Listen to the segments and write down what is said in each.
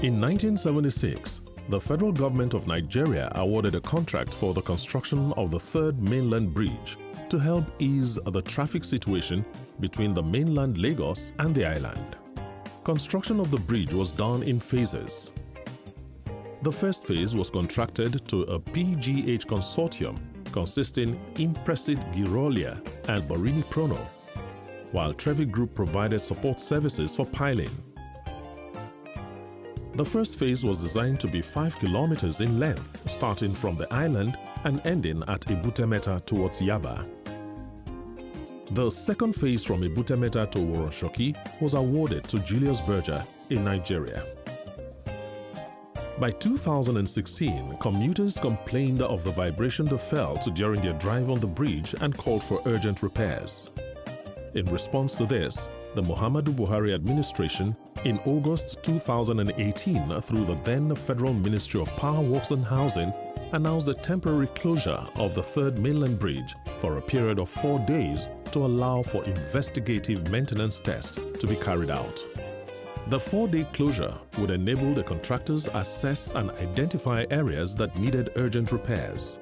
In 1976, the federal government of Nigeria awarded a contract for the construction of the third mainland bridge to help ease the traffic situation between the mainland Lagos and the island. Construction of the bridge was done in phases. The first phase was contracted to a PGH consortium consisting Impresit Girolia and Borini Prono, while Trevi Group provided support services for piling. The first phase was designed to be 5 kilometers in length, starting from the island and ending at Ebutemeta towards Yaba. The second phase from Ebutemeta to Woronshoki was awarded to Julius Berger in Nigeria. By 2016, commuters complained of the vibration they felt during their drive on the bridge and called for urgent repairs. In response to this, the Muhammadu Buhari administration in August 2018 through the then Federal Ministry of Power Works and Housing announced a temporary closure of the third mainland bridge for a period of 4 days to allow for investigative maintenance tests to be carried out. The 4-day closure would enable the contractors assess and identify areas that needed urgent repairs.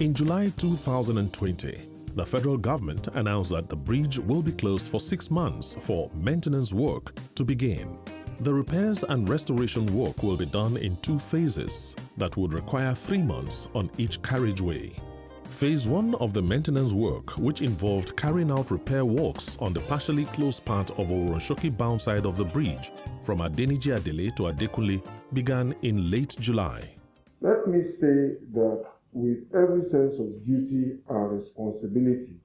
In July 2020, the federal government announced that the bridge will be closed for 6 months for maintenance work to begin. The repairs and restoration work will be done in 2 phases that would require 3 months on each carriageway. Phase 1 of the maintenance work, which involved carrying out repair works on the partially closed part of Woronshoki bound side of the bridge from Adeniji Adele to Adekunle, began in late July. Let me say that with every sense of duty and responsibility,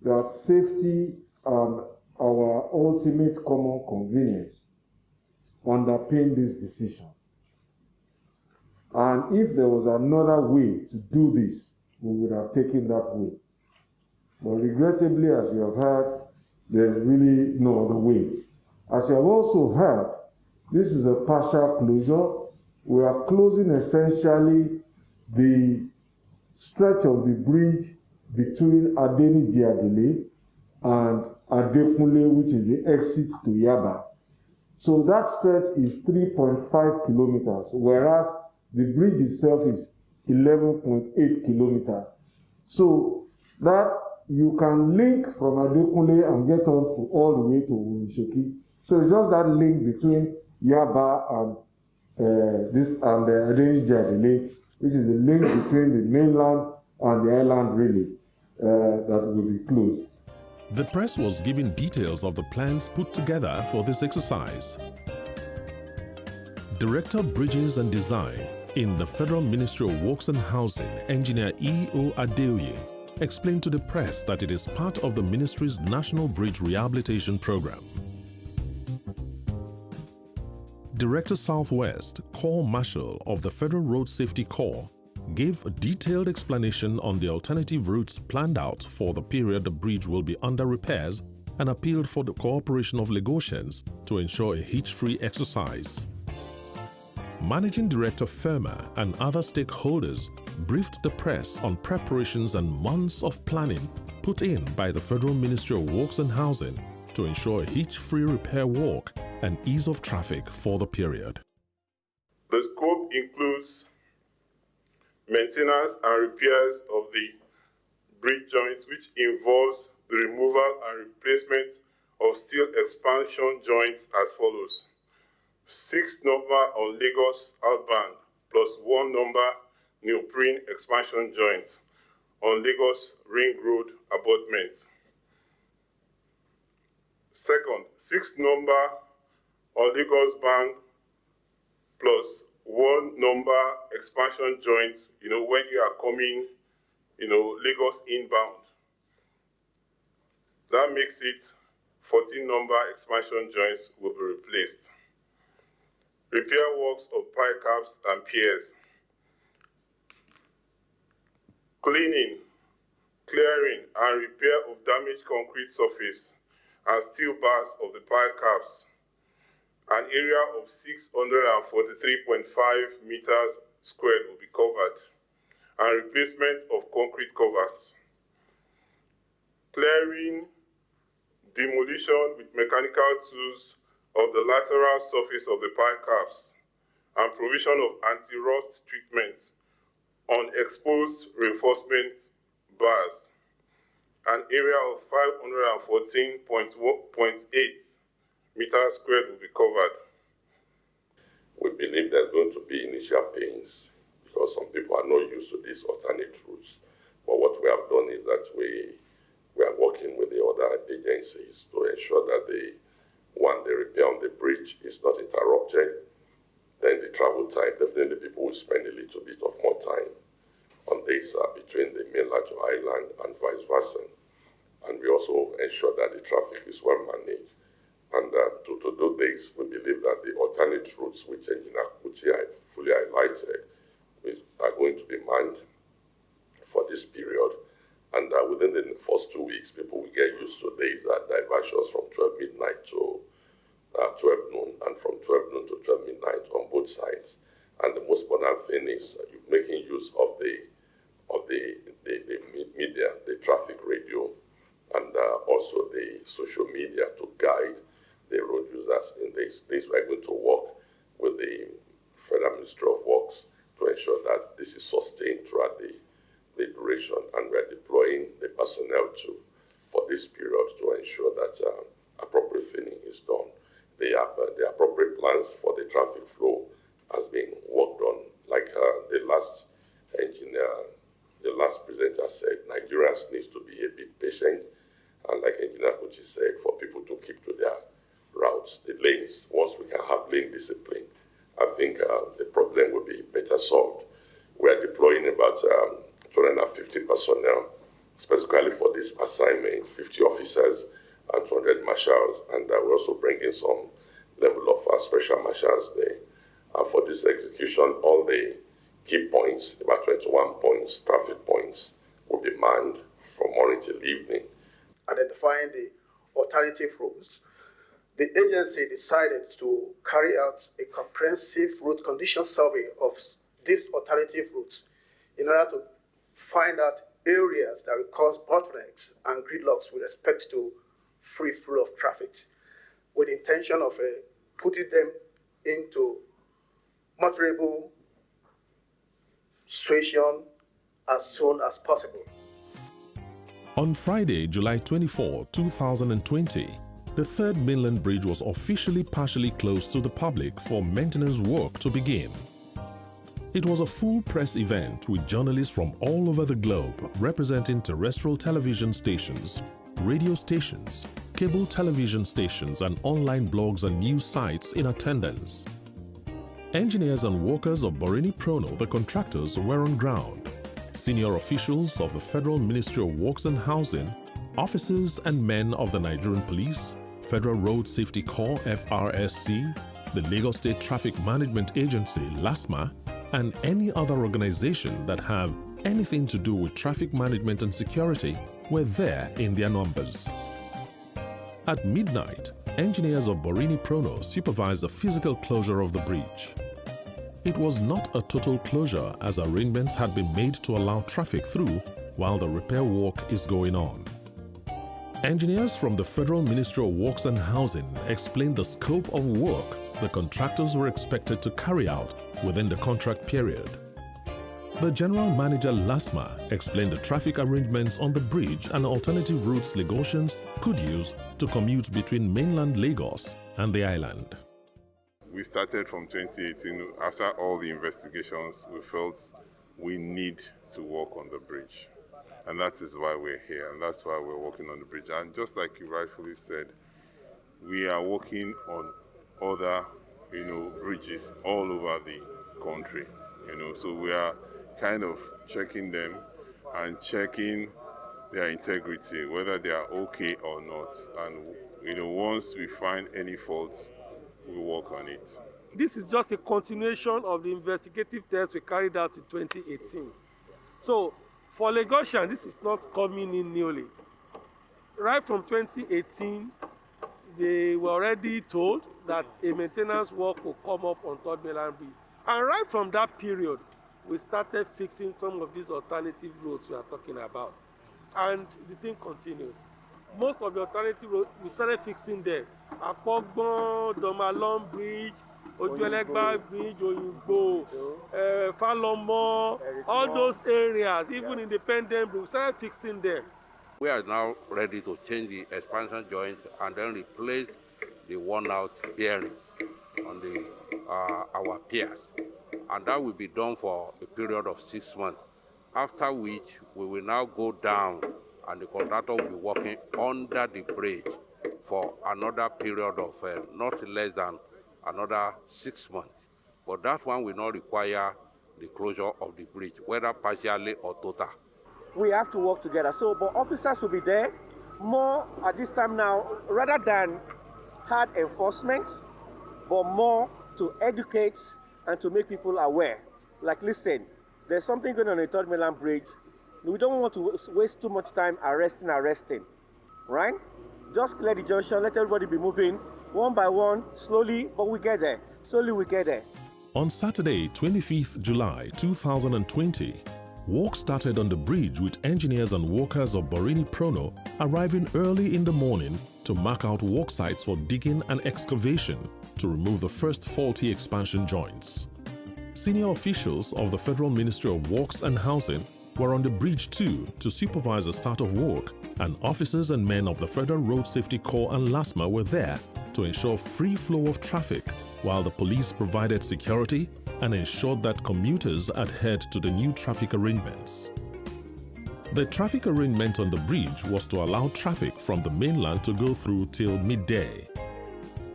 that safety and our ultimate common convenience underpin this decision. And if there was another way to do this, we would have taken that way. But regrettably, as you have heard, there's really no other way. As you have also heard, this is a partial closure. We are closing essentially the stretch of the bridge between Adeniji Adele and Adekunle, which is the exit to Yaba. So that stretch is 3.5 kilometers, whereas the bridge itself is 11.8 kilometers. So that you can link from Adekunle and get on to all the way to Woronshoki. So it's just that link between Yaba and Adeniji Adele, which is the link between the mainland and the island really, that will be closed. The press was given details of the plans put together for this exercise. Director Bridges and Design in the Federal Ministry of Works and Housing, Engineer E.O. Adeoye, explained to the press that it is part of the ministry's National Bridge Rehabilitation Program. Director Southwest, Corps Marshal of the Federal Road Safety Corps, gave a detailed explanation on the alternative routes planned out for the period the bridge will be under repairs and appealed for the cooperation of Lagosians to ensure a hitch-free exercise. Managing Director Firma and other stakeholders briefed the press on preparations and months of planning put in by the Federal Ministry of Works and Housing to ensure a hitch-free repair work and ease of traffic for the period. The scope includes maintenance and repairs of the bridge joints, which involves the removal and replacement of steel expansion joints as follows: 6 number on Lagos outbound plus 1 number neoprene expansion joint on Lagos Ring Road abutments. Second, 6 number on Lagos bound plus 1 number expansion joints, when you are coming, Lagos inbound. That makes it 14 number expansion joints will be replaced. Repair works of pile caps and piers. Cleaning, clearing, and repair of damaged concrete surface and steel bars of the pile caps. An area of 643.5 meters squared will be covered, and replacement of concrete covers. Clearing, demolition with mechanical tools of the lateral surface of the pipe caps and provision of anti-rust treatment on exposed reinforcement bars. An area of 514.8 meters squared will be covered. We believe there's going to be initial pains because some people are not used to these alternate routes. But what we have done is that we are working with the other agencies to ensure that the repair on the bridge is not interrupted. Then the travel time, definitely people will spend a little bit of more time on this between the mainland to island and vice versa. And we also ensure that the traffic is well managed. And to do this, we believe that the alternate routes which Engineer Kuti fully highlighted are going to be manned for this period. And within the first 2 weeks, people will get used to these diversions from 12 midnight to 12 noon, and from 12 noon to 12 midnight on both sides. And the most important thing is making use of the media, the traffic radio, and also the social media to guide the road users in this. This we're going to work with the Federal Ministry of Works to ensure that this is sustained throughout the duration, and we're deploying the personnel for this period to ensure that appropriate thinning is done. The appropriate plans for the traffic flow has been worked on. Like the last presenter said, Nigerians needs to be a bit patient, and like Engineer Kuti said, for people to keep to their routes, the lanes. Once we can have lane discipline, I think the problem will be better solved. We are deploying about 250 personnel, specifically for this assignment, 50 officers and 200 marshals, and we're also bringing some level of special marshals there. For this execution, all the key points, about 21 points, traffic points, will be manned from morning till evening. Identifying the alternative routes, the agency decided to carry out a comprehensive route condition survey of these alternative routes in order to find out areas that will cause bottlenecks and gridlocks with respect to free flow of traffic, with the intention of putting them into moderable situation as soon as possible. On Friday, July 24, 2020, the third mainland bridge was officially partially closed to the public for maintenance work to begin. It was a full press event with journalists from all over the globe representing terrestrial television stations, radio stations, cable television stations, and online blogs and news sites in attendance. Engineers and workers of Borini Prono, the contractors, were on ground. Senior officials of the Federal Ministry of Works and Housing, officers and men of the Nigerian Police, Federal Road Safety Corps (FRSC), the Lagos State Traffic Management Agency (LASMA), and any other organization that have anything to do with traffic management and security were there in their numbers. At midnight, engineers of Borini Prono supervised the physical closure of the bridge. It was not a total closure, as arrangements had been made to allow traffic through while the repair work is going on. Engineers from the Federal Ministry of Works and Housing explained the scope of work the contractors were expected to carry out within the contract period. The General Manager LASMA explained the traffic arrangements on the bridge and alternative routes Lagosians could use to commute between mainland Lagos and the island. We started from 2018. After all the investigations, we felt we need to work on the bridge. And that is why we're here, and that's why we're working on the bridge. And just like you rightfully said, we are working on other, bridges all over the country, So we are kind of checking them and checking their integrity, whether they are okay or not. And, once we find any faults, we work on it. This is just a continuation of the investigative tests we carried out in 2018. So for Lagosian, this is not coming in newly. Right from 2018, they were already told that a maintenance work will come up on Third Mainland Bridge. And right from that period, we started fixing some of these alternative roads we are talking about. And the thing continues. most of the alternative roads, we started fixing them. Apogbon, Domalon Bridge, Ojuelegba Bridge, Oyingbo, Falomo, all those areas, even Independent Bridge, we started fixing them. We are now ready to change the expansion joints and then replace the worn-out bearings on our piers. And that will be done for a period of 6 months, after which we will now go down and the contractor will be working under the bridge for another period of not less than another 6 months. But that one will not require the closure of the bridge, whether partially or total. We have to work together. So, but officers will be there more at this time now, rather than hard enforcement, but more to educate and to make people aware. Like, listen, there's something going on the Third Mainland Bridge. We don't want to waste too much time arresting, right? Just clear the junction, let everybody be moving one by one, slowly, but we get there. Slowly we get there. On Saturday, 25th July 2020, work started on the bridge with engineers and workers of Borini Prono arriving early in the morning to mark out work sites for digging and excavation to remove the first faulty expansion joints. Senior officials of the Federal Ministry of Works and Housing were on the bridge too to supervise the start of work, and officers and men of the Federal Road Safety Corps and LASMA were there to ensure free flow of traffic, while the police provided security and ensured that commuters adhered to the new traffic arrangements. The traffic arrangement on the bridge was to allow traffic from the mainland to go through till midday.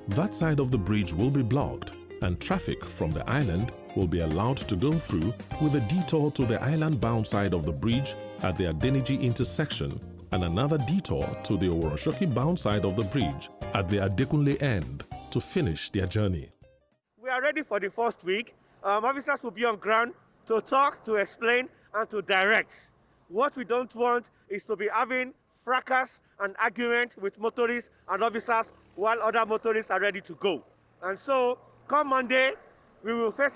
That side of the bridge will be blocked, and traffic from the island will be allowed to go through with a detour to the island-bound side of the bridge at the Adeniji intersection and another detour to the Oworoshoki-bound side of the bridge at the Adekunle end to finish their journey. We are ready for the first week. Officers will be on ground to talk, to explain, and to direct. What we don't want is to be having fracas and argument with motorists and officers while other motorists are ready to go. And so, come Monday, we will face